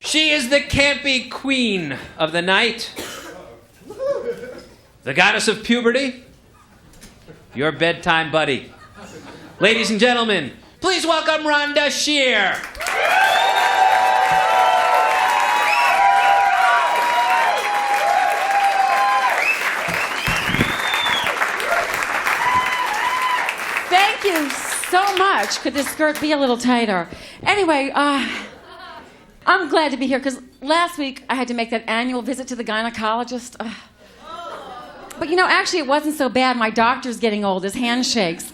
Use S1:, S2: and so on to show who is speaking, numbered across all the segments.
S1: She is the campy queen of the night, the goddess of puberty, your bedtime buddy. Ladies and gentlemen, please welcome Rhonda Shear.
S2: Thank you so much. Could this skirt be a little tighter? Anyway, I'm glad to be here because last week I had to make that annual visit to the gynecologist. But you know, actually it wasn't so bad. My doctor's getting old. His hand shakes.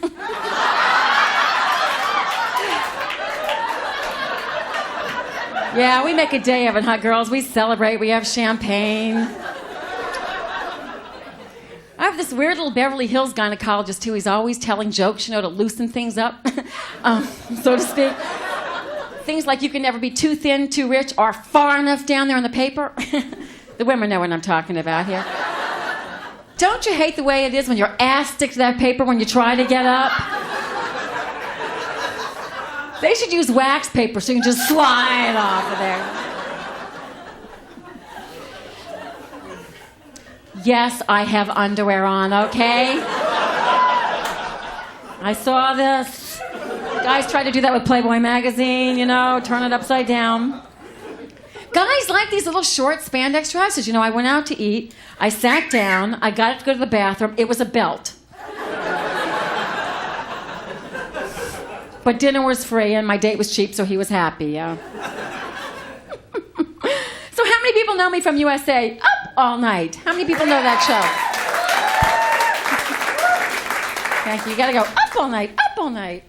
S2: Yeah, we make a day of it, huh, girls? We celebrate. We have champagne. I have this weird little Beverly Hills gynecologist, too. He's always telling jokes, you know, to loosen things up, so to speak. Things like you can never be too thin, too rich, or far enough down there in the paper. The women know what I'm talking about here. Don't you hate the way it is when your ass sticks to that paper when you try to get up? They should use wax paper so you can just slide off of there. Yes, I have underwear on, okay? I saw this. Guys try to do that with Playboy magazine, you know, turn it upside down. Guys like these little short spandex dresses. You know, I went out to eat, I sat down, I got up to go to the bathroom, it was a belt. But dinner was free and my date was cheap, so he was happy, yeah. So how many people know me from USA? Up All Night. How many people know that show? Thank you. You gotta go up all night, up all night.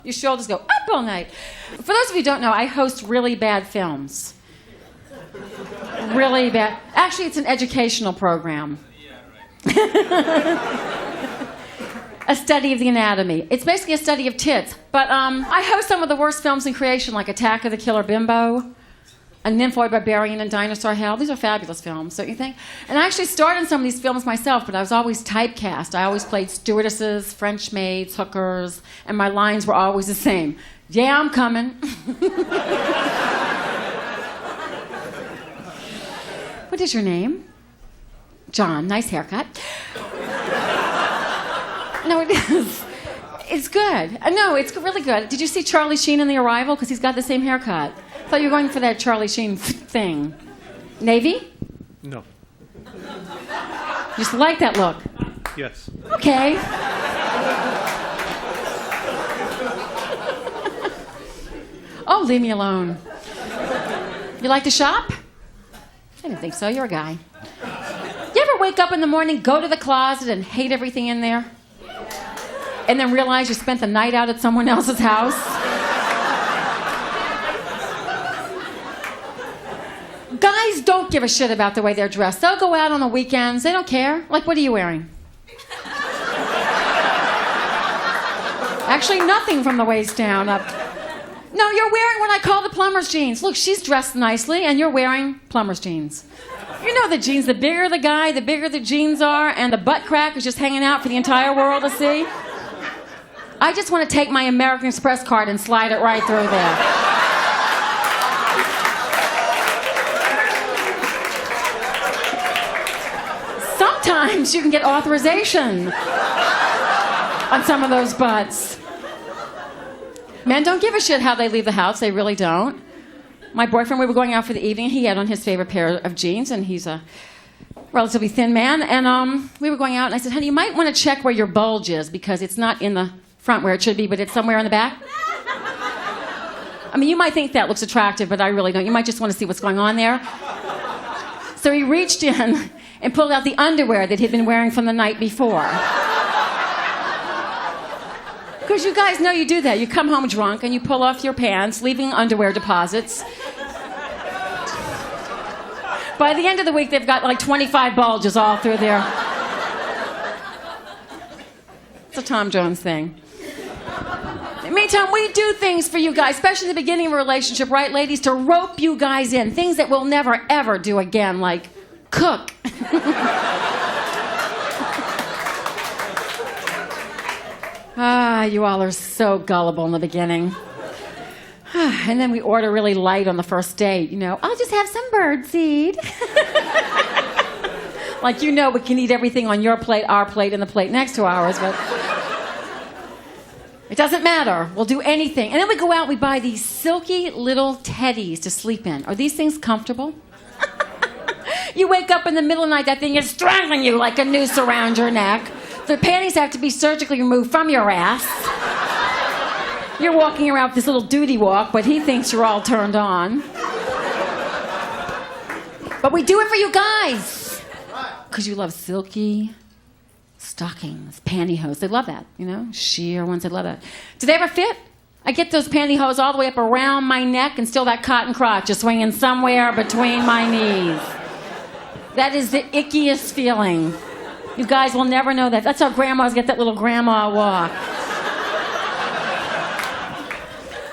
S2: Your shoulders go up all night. For those of you who don't know, I host really bad films. Really bad. Actually, it's an educational program. A study of the anatomy. It's basically a study of tits. But I host some of the worst films in creation, like Attack of the Killer Bimbo, A Nymphoid Barbarian, and Dinosaur Hell. These are fabulous films, don't you think? And I actually starred in some of these films myself, but I was always typecast. I always played stewardesses, French maids, hookers, and my lines were always the same. Yeah, I'm coming. What is your name? John. Nice haircut. No, it is. It's good. No, it's really good. Did you see Charlie Sheen in The Arrival? Because he's got the same haircut. I thought you were going for that Charlie Sheen thing. Navy?
S3: No.
S2: You just like that look?
S3: Yes.
S2: Okay. Oh, leave me alone. You like to shop? I didn't think so. You're a guy. You ever wake up in the morning, go to the closet, and hate everything in there? And then realize you spent the night out at someone else's house? Guys don't give a shit about the way they're dressed. They'll go out on the weekends. They don't care. Like, what are you wearing? Actually, nothing from the waist down up. No, you're wearing what I call the Plumbers Jeans. Look, she's dressed nicely, and you're wearing Plumbers Jeans. You know the jeans. The bigger the guy, the bigger the jeans are, and the butt crack is just hanging out for the entire world to see. I just want to take my American Express card and slide it right through there. Sometimes you can get authorization on some of those butts. Men don't give a shit how they leave the house. They really don't. My boyfriend, we were going out for the evening. He had on his favorite pair of jeans, and he's a relatively thin man. And we were going out, and I said, honey, you might want to check where your bulge is because it's not in the front where it should be, but it's somewhere in the back. I mean, you might think that looks attractive, but I really don't. You might just want to see what's going on there. So he reached in and pulled out the underwear that he'd been wearing from the night before. Because you guys know you do that. You come home drunk and you pull off your pants, leaving underwear deposits. By the end of the week, they've got like 25 bulges all through there. It's a Tom Jones thing. Meantime, we do things for you guys, especially at the beginning of a relationship, right, ladies? To rope you guys in. Things that we'll never, ever do again, like cook. Ah, you all are so gullible in the beginning. And then we order really light on the first date. I'll just have some birdseed. Like, we can eat everything on your plate, our plate, and the plate next to ours, but it doesn't matter. We'll do anything. And then we go out and we buy these silky little teddies to sleep in. Are these things comfortable? You wake up in the middle of the night, that thing is strangling you like a noose around your neck. The panties have to be surgically removed from your ass. You're walking around with this little duty walk, but he thinks you're all turned on. But we do it for you guys. Because you love silky stockings, pantyhose. They love that, sheer ones, they love that. Do they ever fit? I get those pantyhose all the way up around my neck and still that cotton crotch is swinging somewhere between my knees. That is the ickiest feeling. You guys will never know that. That's how grandmas get that little grandma walk.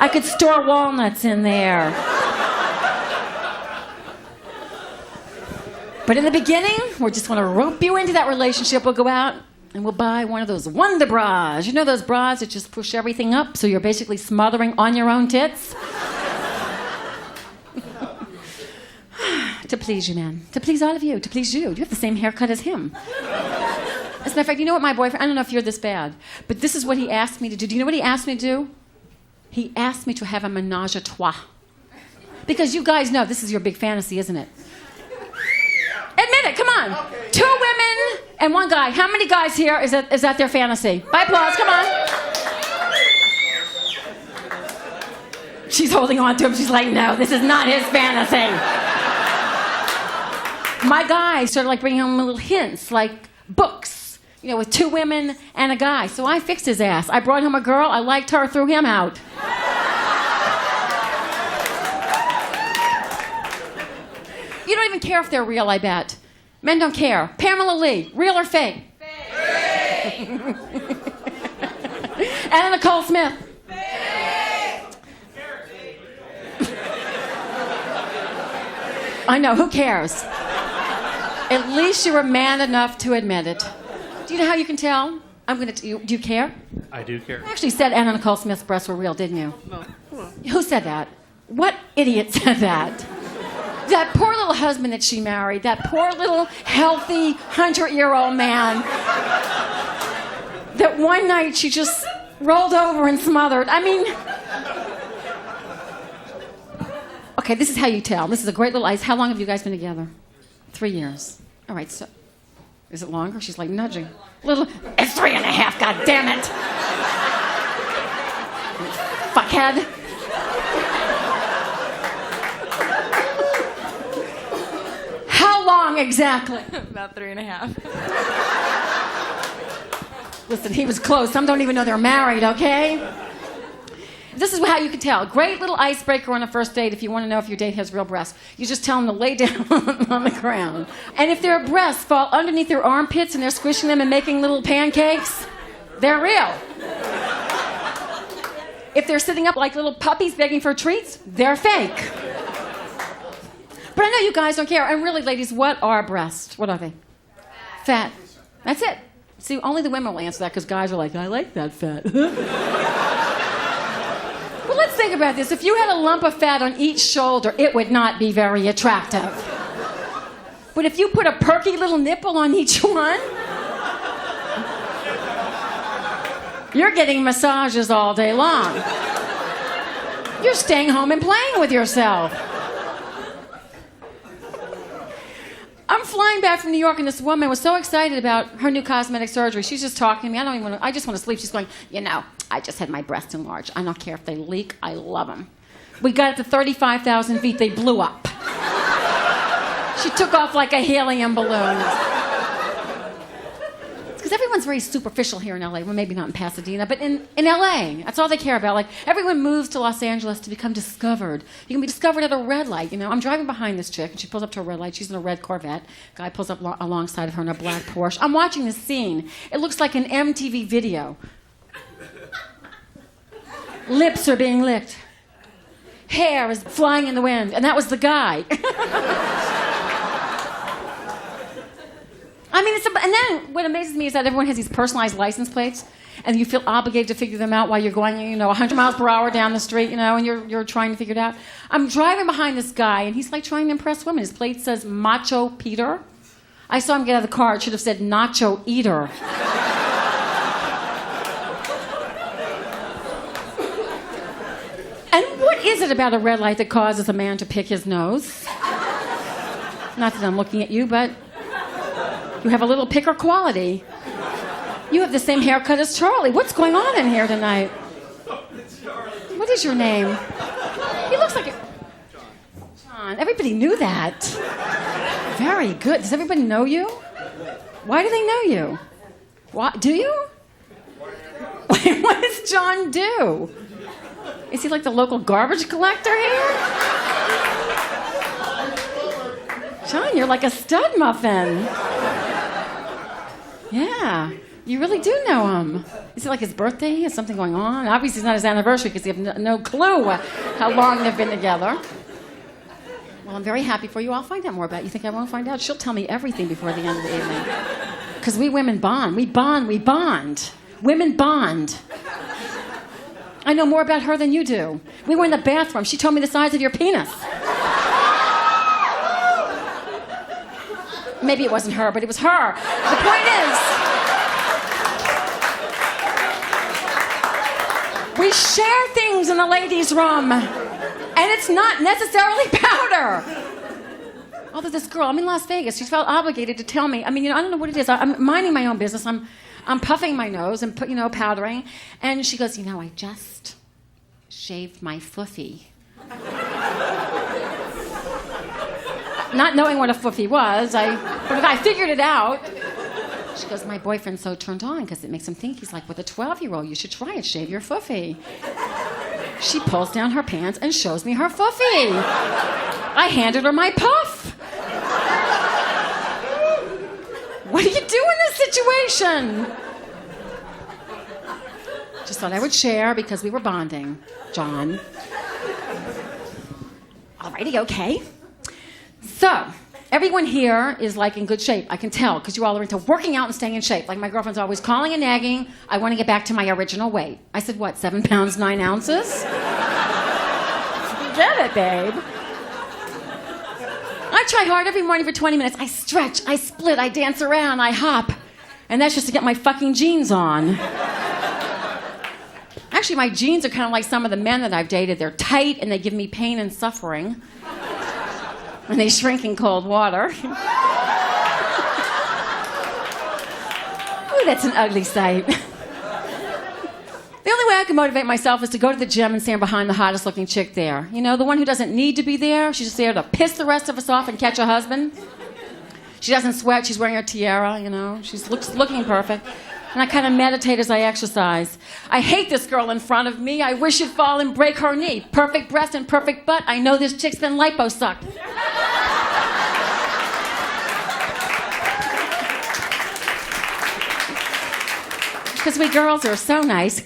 S2: I could store walnuts in there. But in the beginning, we just want to rope you into that relationship. We'll go out and we'll buy one of those Wonder Bras. You know those bras that just push everything up so you're basically smothering on your own tits? To please you, man. To please all of you. To please you. You have the same haircut as him. As a matter of fact, you know what my boyfriend... I don't know if you're this bad, but this is what he asked me to do. Do you know what he asked me to do? He asked me to have a menage a trois. Because you guys know this is your big fantasy, isn't it? Admit it, come on. Okay. 2 women and 1 guy. How many guys here is that their fantasy? By applause, come on. She's holding on to him. She's like, no, this is not his fantasy. My guy started bringing him little hints, like books, with 2 women and a guy. So I fixed his ass. I brought him a girl. I liked her, threw him out. You don't even care if they're real, I bet. Men don't care. Pamela Lee, real or fake? Fake. Anna Nicole Smith. Fake. I know, who cares? At least you were man enough to admit it. Do you know how you can tell? Do you care?
S3: I do care.
S2: You actually said Anna Nicole Smith's breasts were real, didn't you?
S3: No. Come on.
S2: Who said that? What idiot said that? That poor little husband that she married, that poor little healthy 100-year-old man, that one night she just rolled over and smothered. I mean, okay, this is how you tell. This is a great little ice. How long have you guys been together? 3 years. All right, so is it longer? She's like nudging. It's 3.5, God damn it. Fuckhead. How long exactly?
S4: About 3.5.
S2: Listen, he was close. Some don't even know they're married, okay? This is how you can tell. Great little icebreaker on a first date if you want to know if your date has real breasts. You just tell them to lay down on the ground. And if their breasts fall underneath their armpits and they're squishing them and making little pancakes, they're real. If they're sitting up like little puppies begging for treats, they're fake. But I know you guys don't care. And really, ladies, what are breasts? What are they? Fat. That's it. See, only the women will answer that because guys are like, I like that fat. Well, let's think about this. If you had a lump of fat on each shoulder, it would not be very attractive. But if you put a perky little nipple on each one, you're getting massages all day long. You're staying home and playing with yourself. I'm flying back from New York, and this woman was so excited about her new cosmetic surgery. She's just talking to me. I just want to sleep. She's going, I just had my breasts enlarged. I don't care if they leak. I love them. We got it to 35,000 feet. They blew up. She took off like a helium balloon. Because everyone's very superficial here in LA. Well, maybe not in Pasadena, but in LA, that's all they care about. Like, everyone moves to Los Angeles to become discovered. You can be discovered at a red light. I'm driving behind this chick, and she pulls up to a red light. She's in a red Corvette. Guy pulls up alongside of her in a black Porsche. I'm watching this scene. It looks like an MTV video. Lips are being licked. Hair is flying in the wind, and that was the guy. And then what amazes me is that everyone has these personalized license plates. and you feel obligated to figure them out while you're going, 100 miles per hour down the street, and you're trying to figure it out. I'm driving behind this guy, and he's like trying to impress women. His plate says Macho Peter. I saw him get out of the car. It should have said Nacho Eater. And what is it about a red light that causes a man to pick his nose? Not that I'm looking at you, but you have a little picker quality. You have the same haircut as Charlie. What's going on in here tonight? What is your name? He looks like a... John. Everybody knew that. Very good. Does everybody know you? Why do they know you? What, do you? Wait, what does John do? Is he like the local garbage collector here? John, you're like a stud muffin. Yeah, you really do know him. Is it like his birthday? Is something going on? Obviously, it's not his anniversary because you have no clue how long they've been together. Well, I'm very happy for you. I'll find out more about it. You think I won't find out? She'll tell me everything before the end of the evening. Because we women bond. We bond. We bond. Women bond. I know more about her than you do. We were in the bathroom. She told me the size of your penis. Maybe it wasn't her, but it was her. The point is, we share things in the ladies' room, and it's not necessarily powder. Although this girl, I'm in Las Vegas, she felt obligated to tell me. I don't know what it is. I'm minding my own business. I'm puffing my nose and powdering, and she goes, I just shaved my foofy. Not knowing what a foofy was, but I figured it out. She goes, my boyfriend's so turned on because it makes him think he's like with a 12-year-old. You should try it, shave your foofy. She pulls down her pants and shows me her foofy. I handed her my puff. What do you do in this situation? Just thought I would share because we were bonding, John. Alrighty, okay. So, everyone here is like in good shape. I can tell because you all are into working out and staying in shape. Like my girlfriend's always calling and nagging. I want to get back to my original weight. I said, what, 7 pounds, 9 ounces? Get it, babe. I try hard every morning for 20 minutes. I stretch, I split, I dance around, I hop. And that's just to get my fucking jeans on. Actually, my jeans are kind of like some of the men that I've dated. They're tight and they give me pain and suffering. And they shrink in cold water. Ooh, that's an ugly sight. The only way I can motivate myself is to go to the gym and stand behind the hottest looking chick there. The one who doesn't need to be there. She's just there to piss the rest of us off and catch a husband. She doesn't sweat. She's wearing a tiara, She's looking perfect. And I kind of meditate as I exercise. I hate this girl in front of me. I wish she'd fall and break her knee. Perfect breast and perfect butt. I know this chick's been lipo-sucked. Because we girls are so nice.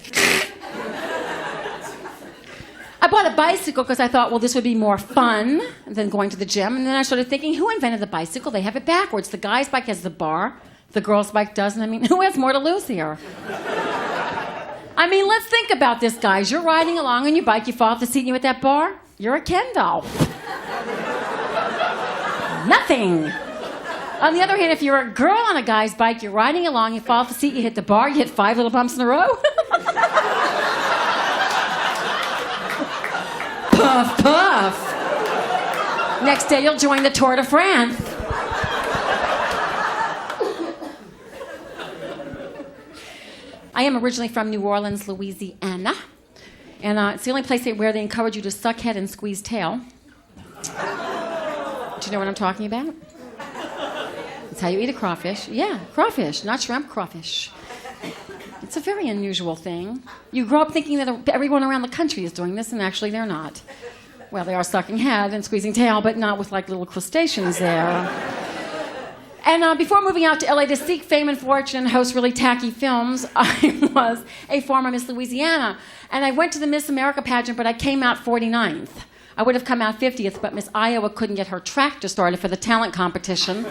S2: I bought a bicycle because I thought, well, this would be more fun than going to the gym. And then I started thinking, who invented the bicycle? They have it backwards. The guy's bike has the bar. The girl's bike doesn't. Who has more to lose here? Let's think about this, guys. You're riding along on your bike. You fall off the seat and you hit that bar. You're a Ken doll. Nothing. On the other hand, if you're a girl on a guy's bike, you're riding along, you fall off the seat, you hit the bar, you hit 5 little bumps in a row. Puff, puff. Next day, you'll join the Tour de France. I am originally from New Orleans, Louisiana. And it's the only place where they encourage you to suck head and squeeze tail. Do you know what I'm talking about? It's how you eat a crawfish. Yeah, crawfish, not shrimp, crawfish. It's a very unusual thing. You grow up thinking that everyone around the country is doing this, and actually they're not. Well, they are sucking head and squeezing tail, but not with like little crustaceans there. And before moving out to LA to seek fame and fortune and host really tacky films, I was a former Miss Louisiana. And I went to the Miss America pageant, but I came out 49th. I would have come out 50th, but Miss Iowa couldn't get her tractor started for the talent competition.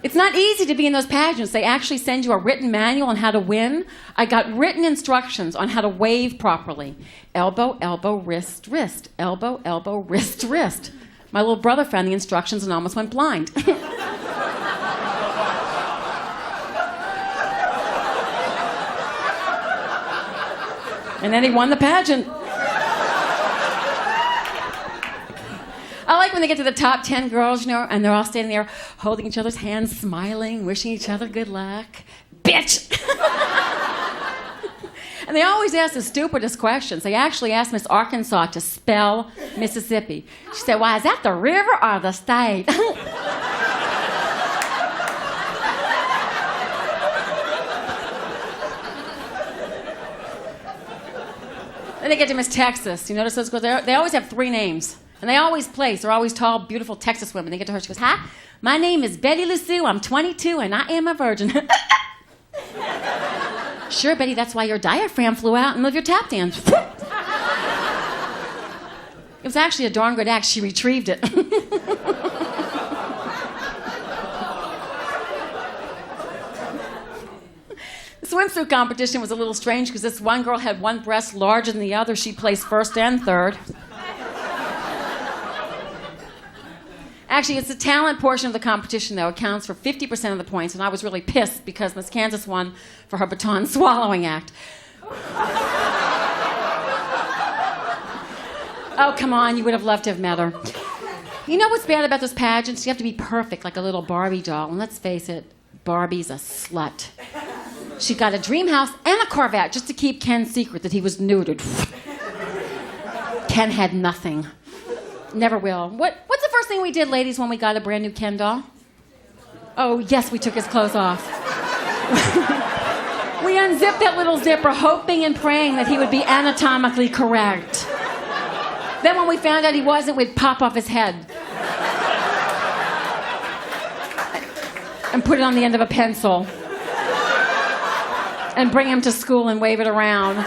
S2: It's not easy to be in those pageants. They actually send you a written manual on how to win. I got written instructions on how to wave properly. Elbow, elbow, wrist, wrist. Elbow, elbow, wrist, wrist. My little brother found the instructions and almost went blind. And then he won the pageant. I like when they get to the top 10 girls, and they're all standing there holding each other's hands, smiling, wishing each other good luck. Bitch! And they always ask the stupidest questions. They actually asked Miss Arkansas to spell Mississippi. She said, "Why, is that the river or the state?" Then they get to Miss Texas. You notice those girls? They always have 3 names. And they always place. They're always tall, beautiful Texas women. They get to her. She goes, "Hi, my name is Betty Lucie. I'm 22, and I am a virgin." "Sure, Betty, that's why your diaphragm flew out and of your tap dance." It was actually a darn good act. She retrieved it. The swimsuit competition was a little strange because this one girl had one breast larger than the other. She placed first and third. Actually, it's the talent portion of the competition, though. It counts for 50% of the points, and I was really pissed because Miss Kansas won for her baton swallowing act. Oh, come on, you would have loved to have met her. You know what's bad about those pageants? You have to be perfect, like a little Barbie doll. And let's face it, Barbie's a slut. She got a dream house and a Corvette just to keep Ken's secret that he was neutered. Ken had nothing. Never will. What's the first thing we did, ladies, when we got a brand new Ken doll? Oh, yes, we took his clothes off. We unzipped that little zipper, hoping and praying that he would be anatomically correct. Then when we found out he wasn't, we'd pop off his head and put it on the end of a pencil and bring him to school and wave it around.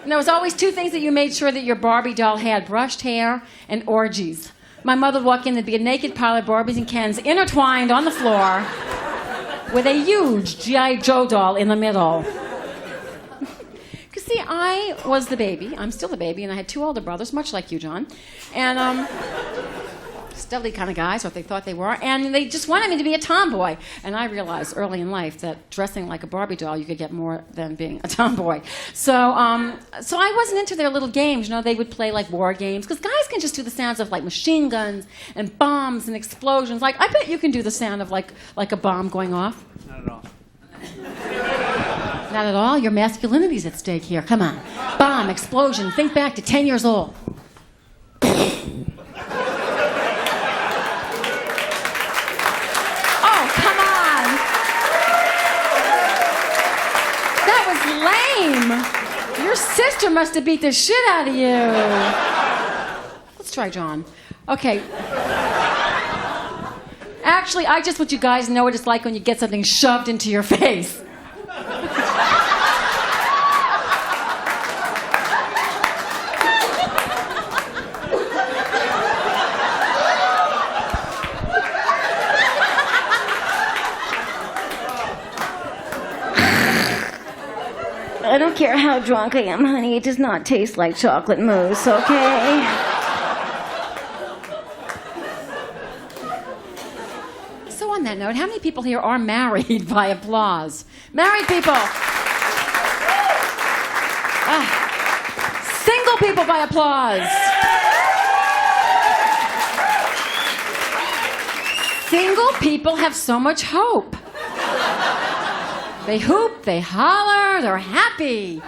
S2: And there was always 2 things that you made sure that your Barbie doll had: brushed hair and orgies. My mother would walk in, there'd be a naked pile of Barbies and Kens intertwined on the floor with a huge G.I. Joe doll in the middle. Because, see, I was the baby. I'm still the baby, and I had 2 older brothers, much like you, John. And, stealthy kind of guys, what they thought they were, and they just wanted me to be a tomboy. And I realized early in life that dressing like a Barbie doll, you could get more than being a tomboy. So I wasn't into their little games. They would play like war games, because guys can just do the sounds of like machine guns and bombs and explosions. Like, I bet you can do the sound of like a bomb going off.
S1: Not at all.
S2: Not at all? Your masculinity's at stake here. Come on. Bomb, explosion. Think back to 10 years old. Your sister must have beat the shit out of you. Let's try John. Okay. Actually, I just want you guys to know what it's like when you get something shoved into your face.
S3: I don't care how drunk I am, honey. It does not taste like chocolate mousse, okay?
S2: So on that note, how many people here are married by applause? Married people. Single people by applause. Single people have so much hope. They hoop, they holler, they're happy.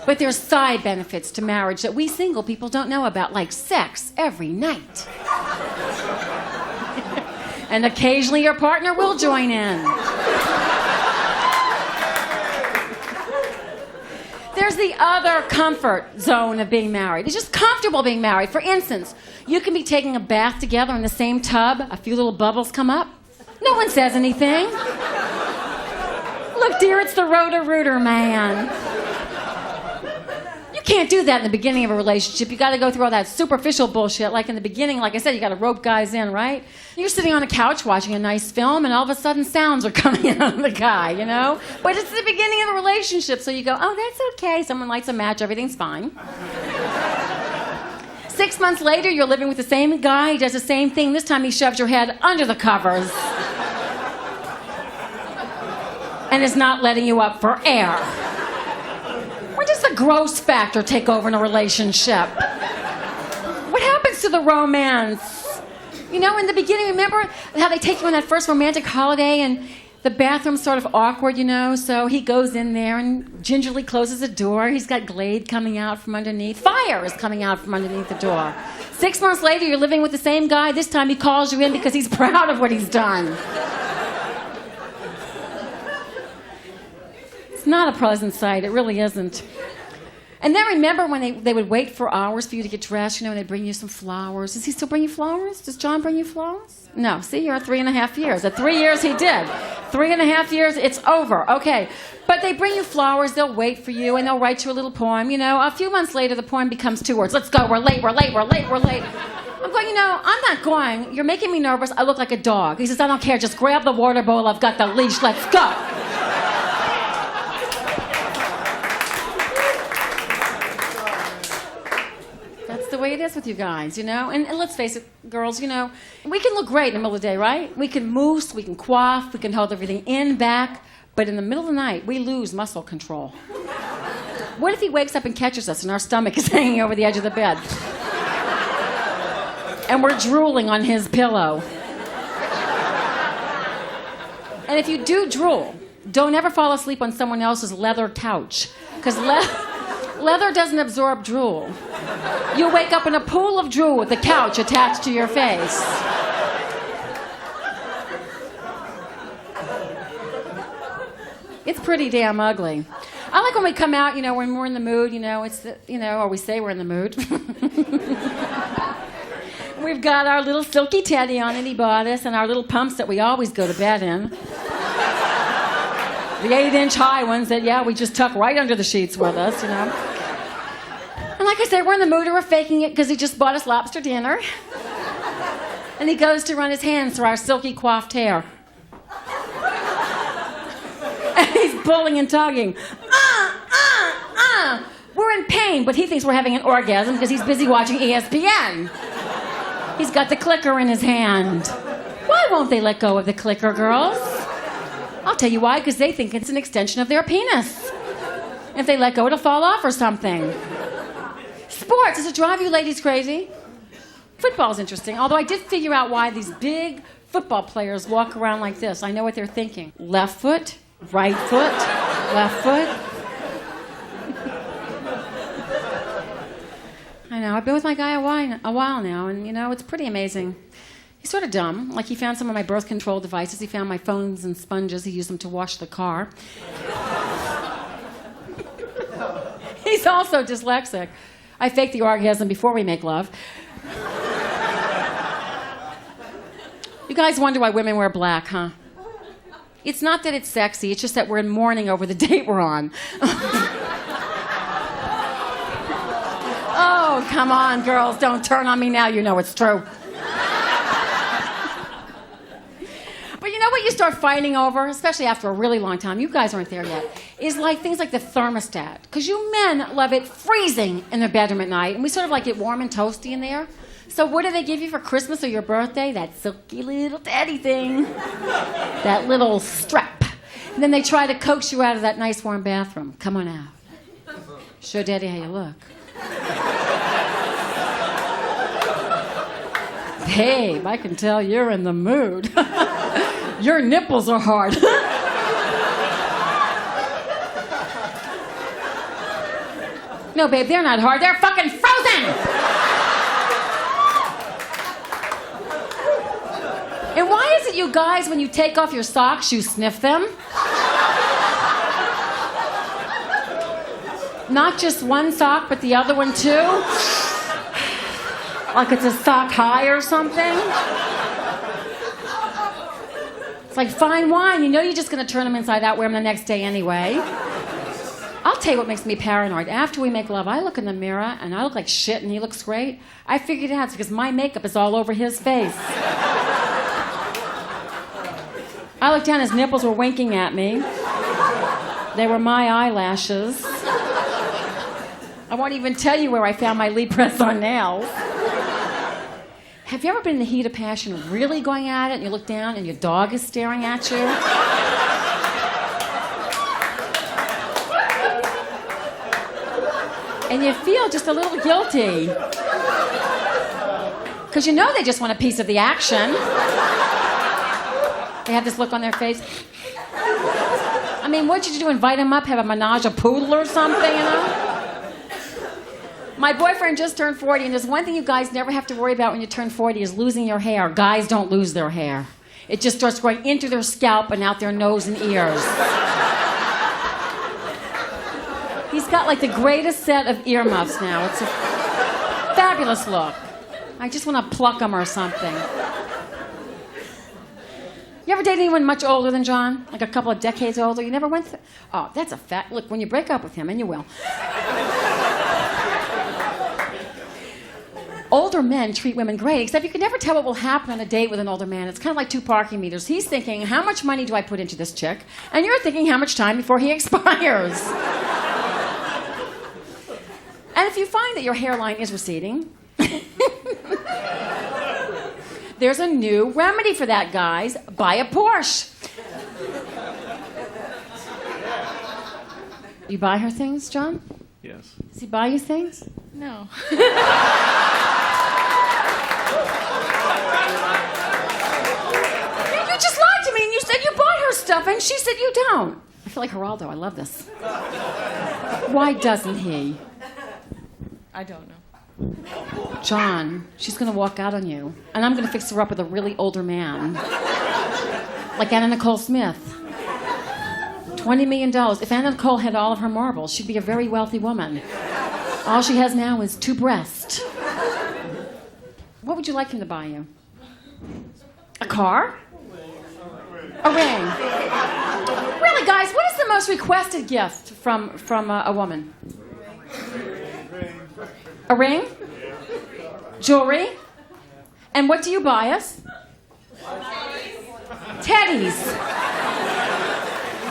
S2: But there's side benefits to marriage that we single people don't know about, like sex every night. And occasionally your partner will join in. There's the other comfort zone of being married. It's just comfortable being married. For instance, you can be taking a bath together in the same tub, a few little bubbles come up. No one says anything. Look, dear, it's the Roto-Rooter man. You can't do that in the beginning of a relationship. You got to go through all that superficial bullshit. Like in the beginning, like I said, you got to rope guys in, right? You're sitting on a couch watching a nice film, and all of a sudden sounds are coming out of the guy, you know? But it's the beginning of the relationship, so you go, oh, that's okay. Someone lights a match, everything's fine. 6 months later, you're living with the same guy. He does the same thing. This time he shoves your head under the covers and is not letting you up for air. When does the gross factor take over in a relationship? What happens to the romance? You know, in the beginning, remember how they take you on that first romantic holiday and the bathroom's sort of awkward, you know, so he goes in there and gingerly closes the door. He's got Glade coming out from underneath. Fire is coming out from underneath the door. 6 months later, you're living with the same guy. This time he calls you in because he's proud of what he's done. It's not a pleasant sight. It really isn't. And then remember when they would wait for hours for you to get dressed, you know, and they'd bring you some flowers. Does he still bring you flowers? Does John bring you flowers? No. See, you're at 3.5 years. At 3 years, he did. 3.5 years, it's over. Okay. But they bring you flowers, they'll wait for you, and they'll write you a little poem. You know, a few months later, the poem becomes 2 words. Let's go, we're late, we're late, we're late, we're late. I'm going, you know, I'm not going. You're making me nervous. I look like a dog. He says, I don't care. Just grab the water bowl. I've got the leash. Let's go. The way it is with you guys, you know? And let's face it, girls, you know, we can look great in the middle of the day, right? We can mousse, we can coif, we can hold everything in, back, but in the middle of the night, we lose muscle control. What if he wakes up and catches us and our stomach is hanging over the edge of the bed? And we're drooling on his pillow. And if you do drool, don't ever fall asleep on someone else's leather couch, because leather doesn't absorb drool. You'll wake up in a pool of drool with the couch attached to your face. It's pretty damn ugly. I like when we come out, you know, when we're in the mood, you know, it's the, you know, or we say we're in the mood. We've got our little silky teddy on that he bought us and our little pumps that we always go to bed in. The 8-inch high ones that, yeah, we just tuck right under the sheets with us, you know. And like I said, we're in the mood or we're faking it because he just bought us lobster dinner. And he goes to run his hands through our silky coiffed hair. And he's pulling and tugging. We're in pain, but he thinks we're having an orgasm because he's busy watching ESPN. He's got the clicker in his hand. Why won't they let go of the clicker, girls? I'll tell you why, because they think it's an extension of their penis. If they let go, it'll fall off or something. Sports, does it drive you ladies crazy? Football's interesting, although I did figure out why these big football players walk around like this. I know what they're thinking. Left foot, right foot, left foot. I know, I've been with my guy a while now, and you know, it's pretty amazing. He's sort of dumb. Like, he found some of my birth control devices. He found my phones and sponges. He used them to wash the car. He's also dyslexic. I fake the orgasm before we make love. You guys wonder why women wear black, huh? It's not that it's sexy. It's just that we're in mourning over the date we're on. Oh, come on, girls. Don't turn on me now. You know it's true. But you know what you start fighting over, especially after a really long time, you guys aren't there yet, is like things like the thermostat. Because you men love it freezing in the bedroom at night, and we sort of like it warm and toasty in there. So what do they give you for Christmas or your birthday? That silky little teddy thing. That little strap. And then they try to coax you out of that nice warm bathroom. Come on out. Show Daddy how you look. Babe, I can tell you're in the mood. Your nipples are hard. No, babe, they're not hard. They're fucking frozen! And why is it you guys, when you take off your socks, you sniff them? Not just one sock, but the other one too? Like it's a sock high or something? It's like fine wine. You know you're just going to turn them inside out, wear them the next day anyway. I'll tell you what makes me paranoid. After we make love, I look in the mirror and I look like shit and he looks great. I figured it out because my makeup is all over his face. I looked down, his nipples were winking at me. They were my eyelashes. I won't even tell you where I found my Lee press-on nails. Have you ever been in the heat of passion really going at it and you look down and your dog is staring at you? And you feel just a little guilty. Because you know they just want a piece of the action. They have this look on their face. I mean, what did you do? Invite them up, have a menage a poodle or something, you know? My boyfriend just turned 40, and there's one thing you guys never have to worry about when you turn 40 is losing your hair. Guys don't lose their hair. It just starts going into their scalp and out their nose and ears. He's got like the greatest set of earmuffs now. It's a fabulous look. I just want to pluck him or something. You ever date anyone much older than John? Like a couple of decades older? You never went through... Oh, that's a fact. Look, when you break up with him, and you will... Older men treat women great, except you can never tell what will happen on a date with an older man. It's kind of like two parking meters. He's thinking, how much money do I put into this chick? And you're thinking, how much time before he expires? And if you find that your hairline is receding... There's a new remedy for that, guys. Buy a Porsche. You buy her things, John?
S4: Yes.
S2: Does he buy you things?
S5: No.
S2: You just lied to me and you said you bought her stuff and she said you don't. I feel like Geraldo. I love this. Why doesn't he?
S5: I don't know.
S2: John, she's going to walk out on you, and I'm going to fix her up with a really older man. Like Nicole Smith. $20 million. If Nicole had all of her marbles, she'd be a very wealthy woman. All she has now is 2 breasts. What would you like him to buy you? A car? A ring. Really, guys, what is the most requested gift from a woman? A ring? Jewelry? And what do you buy us? Teddies.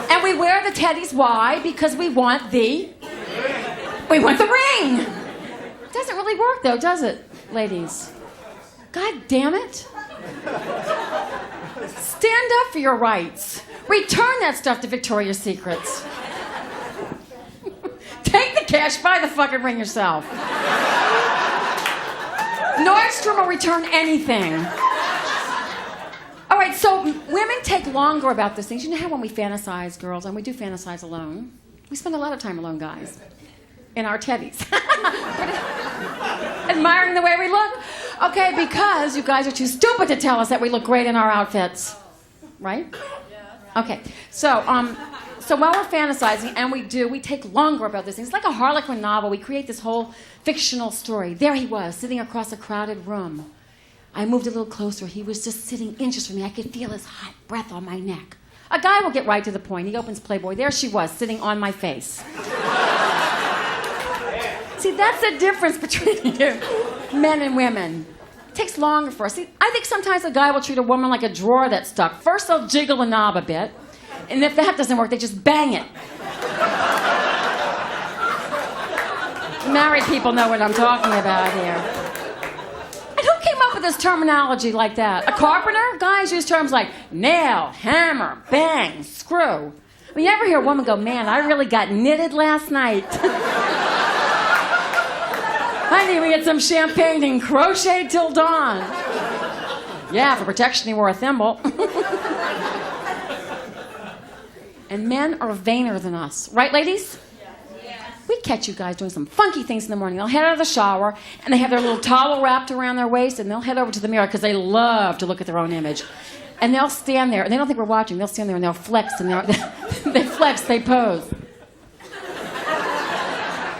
S2: And we wear the teddies, why? Because we want the ring. It doesn't really work, though, does it, ladies? God damn it. Stand up for your rights. Return that stuff to Victoria's Secrets. Take the cash, buy the fucking ring yourself. Nordstrom will return anything. All right, so women take longer about these things. You know how when we fantasize, girls, and we do fantasize alone, we spend a lot of time alone, guys, in our teddies. Admiring the way we look. Okay, because you guys are too stupid to tell us that we look great in our outfits. Right? Okay, so while we're fantasizing, and we take longer about this thing. It's like a Harlequin novel. We create this whole fictional story. There he was, sitting across a crowded room. I moved a little closer. He was just sitting inches from me. I could feel his hot breath on my neck. A guy will get right to the point. He opens Playboy. There she was, sitting on my face. See, that's the difference between men and women. It takes longer for us. See, I think sometimes a guy will treat a woman like a drawer that's stuck. First, they'll jiggle the knob a bit. And if that doesn't work, they just bang it. Married people know what I'm talking about here. And who came up with this terminology like that? A carpenter? Guys use terms like nail, hammer, bang, screw. I mean, you ever hear a woman go, man, I really got knitted last night. Honey, we had some champagne and crocheted till dawn. Yeah, for protection, he wore a thimble. And men are vainer than us. Right, ladies? We catch you guys doing some funky things in the morning. They'll head out of the shower, and they have their little towel wrapped around their waist, and they'll head over to the mirror because they love to look at their own image. And they'll stand there, and they don't think we're watching. They'll stand there, and they'll flex, and they flex, they pose.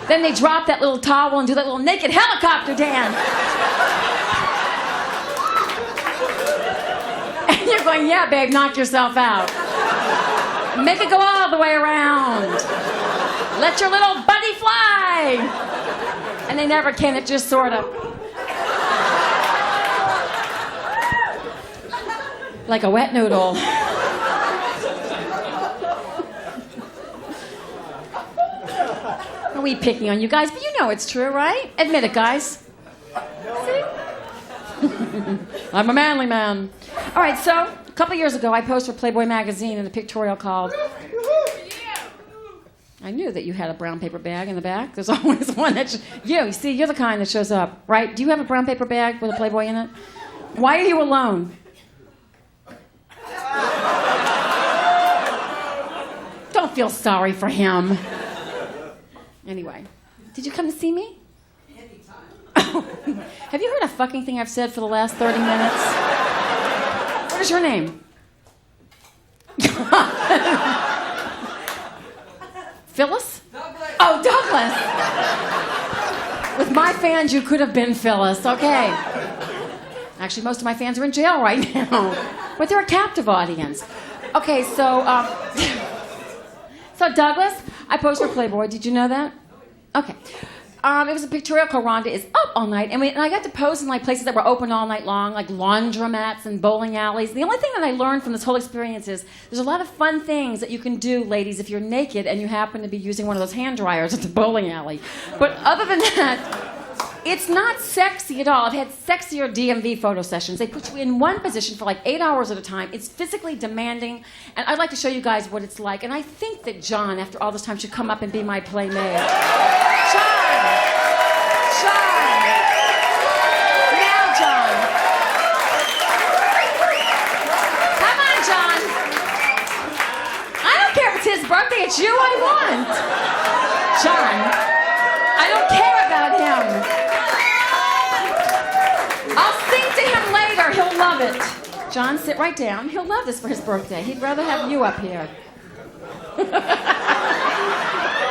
S2: Then they drop that little towel and do that little naked helicopter dance. And you're going, yeah, babe, knock yourself out. Make it go all the way around. Let your little buddy fly. And they never can, it just sort of. Like a wet noodle. Are we picking on you guys? But you know it's true, right? Admit it, guys. See? I'm a manly man. All right, so a couple years ago, I posted for Playboy magazine in a pictorial called... I knew that you had a brown paper bag in the back. There's always one that... You see, you're the kind that shows up, right? Do you have a brown paper bag with a Playboy in it? Why are you alone? Don't feel sorry for him. Anyway, did you come to see me? Have you heard a fucking thing I've said for the last 30 minutes? What is your name? Phyllis? Douglas. Oh, Douglas. With my fans, you could have been Phyllis. Okay. Actually, most of my fans are in jail right now. But they're a captive audience. Okay, so Douglas, I posed for Playboy. Did you know that? Okay. It was a pictorial called Rhonda is Up All Night, and I got to pose in like places that were open all night long, like laundromats and bowling alleys. The only thing that I learned from this whole experience is there's a lot of fun things that you can do, ladies, if you're naked and you happen to be using one of those hand dryers at the bowling alley. But other than that, it's not sexy at all. I've had sexier DMV photo sessions. They put you in one position for like 8 hours at a time. It's physically demanding, and I'd like to show you guys what it's like. And I think that John, after all this time, should come up and be my playmate. John! Now, John. Come on, John. I don't care if it's his birthday. It's you I want. John, I don't care about him. I'll sing to him later. He'll love it. John, sit right down. He'll love this for his birthday. He'd rather have you up here.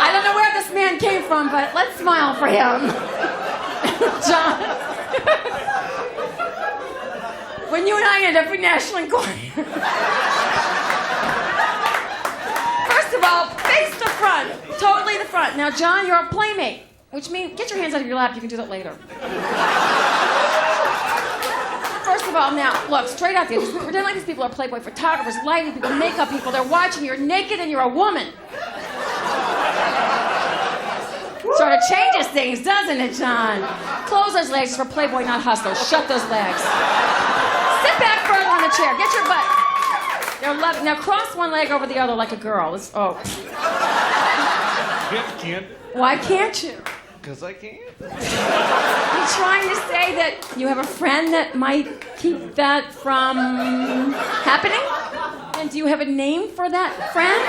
S2: I don't know where this man came from, but let's smile for him. John. When you and I end up in National Enquirer. First of all, face the front. Totally the front. Now, John, you're a playmate, which means get your hands out of your lap. You can do that later. First of all, now, look, straight out there. Pretend like these people are Playboy photographers, lighting people, makeup people. They're watching. You're naked and you're a woman. Sort of changes things, doesn't it, John? Close those legs for Playboy, not hustlers. Shut those legs. Sit back further on the chair. Get your butt. Now cross one leg over the other like a girl.
S4: Can't.
S2: Why can't you?
S4: Because I can't.
S2: You trying to say that you have a friend that might keep that from happening? And do you have a name for that friend?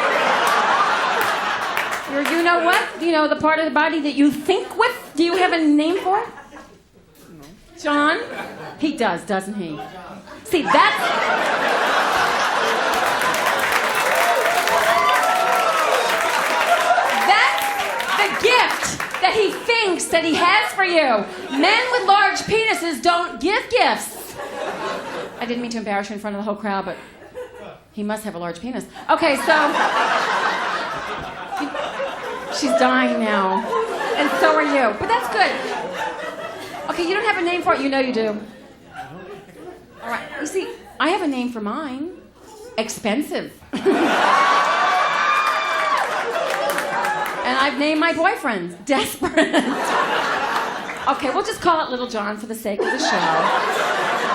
S2: Or you know what? You know, the part of the body that you think with? Do you have a name for it? No. John? He does, doesn't he? See, that's the gift that he thinks that he has for you. Men with large penises don't give gifts. I didn't mean to embarrass you in front of the whole crowd, but he must have a large penis. Okay, so... She's dying now. And so are you. But that's good. Okay, you don't have a name for it. You know you do. All right. You see, I have a name for mine. Expensive. And I've named my boyfriend Desperate. Okay, we'll just call it Little John for the sake of the show.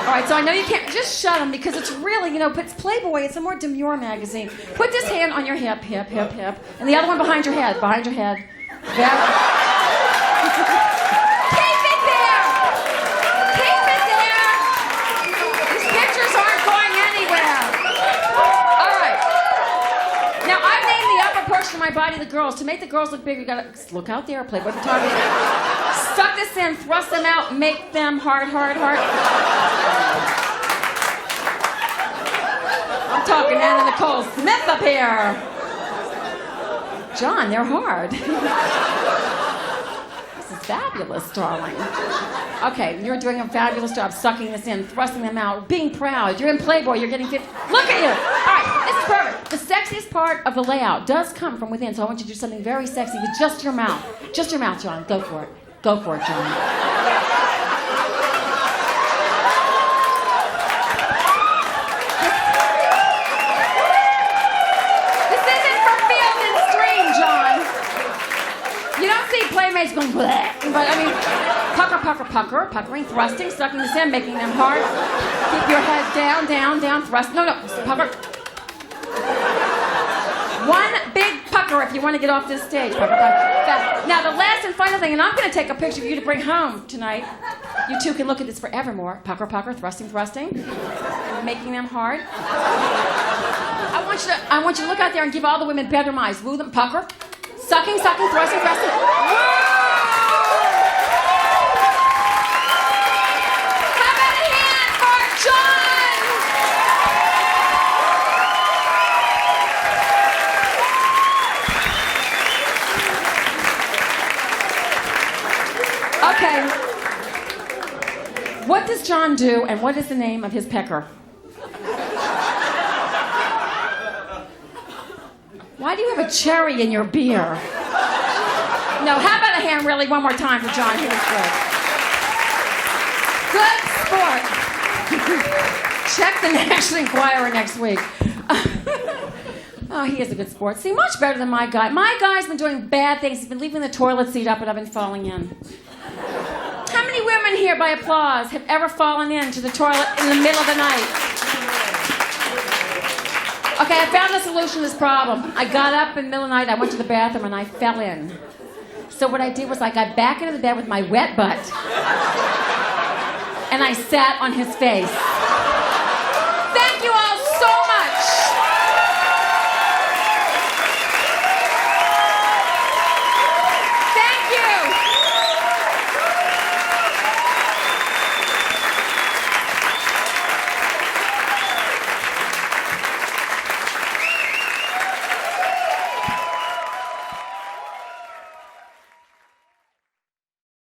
S2: All right, so I know you can't just shut him because it's really, but it's Playboy. It's a more demure magazine. Put this hand on your hip, and the other one behind your head. Keep it there. Keep it there. These pictures aren't going anywhere. All right. Now I've named the upper portion of my body the girls. To make the girls look bigger, you gotta look out there, Playboy photography. Suck this in, thrust them out, make them hard. I'm talking Anna Nicole Smith up here. John, they're hard. This is fabulous, darling. Okay, you're doing a fabulous job sucking this in, thrusting them out, being proud. You're in Playboy, you're getting 50. Look at you. All right, this is perfect. the sexiest part of the layout does come from within, so I want you to do something very sexy with just your mouth. Just your mouth, John. Go for it. Go for it, John. Playmates going bleh. But I mean, pucker, pucker, pucker, puckering, thrusting, sucking the sand, making them hard. Keep your head down, down, down, thrust. No, pucker. One big pucker if you want to get off this stage. Pucker, pucker. Fast. Now, the last and final thing, and I'm going to take a picture of you to bring home tonight. You two can look at this forevermore. Pucker, pucker, thrusting, thrusting, making them hard. I want you to look out there and give all the women bedroom eyes. Woo them, pucker. Sucking, sucking, thrusting, thrusting. How about a hand for John? Okay. What does John do, and what is the name of his pecker? Why do you have a cherry in your beer? No, how about a hand really one more time for John? He was good. Good sport. Check the National Enquirer next week. Oh, he is a good sport. See, much better than my guy. My guy's been doing bad things. He's been leaving the toilet seat up and I've been falling in. How many women here, by applause, have ever fallen into the toilet in the middle of the night? Okay, I found the solution to this problem. I got up in the middle of the night, I went to the bathroom, and I fell in. So what I did was I got back into the bed with my wet butt, and I sat on his face.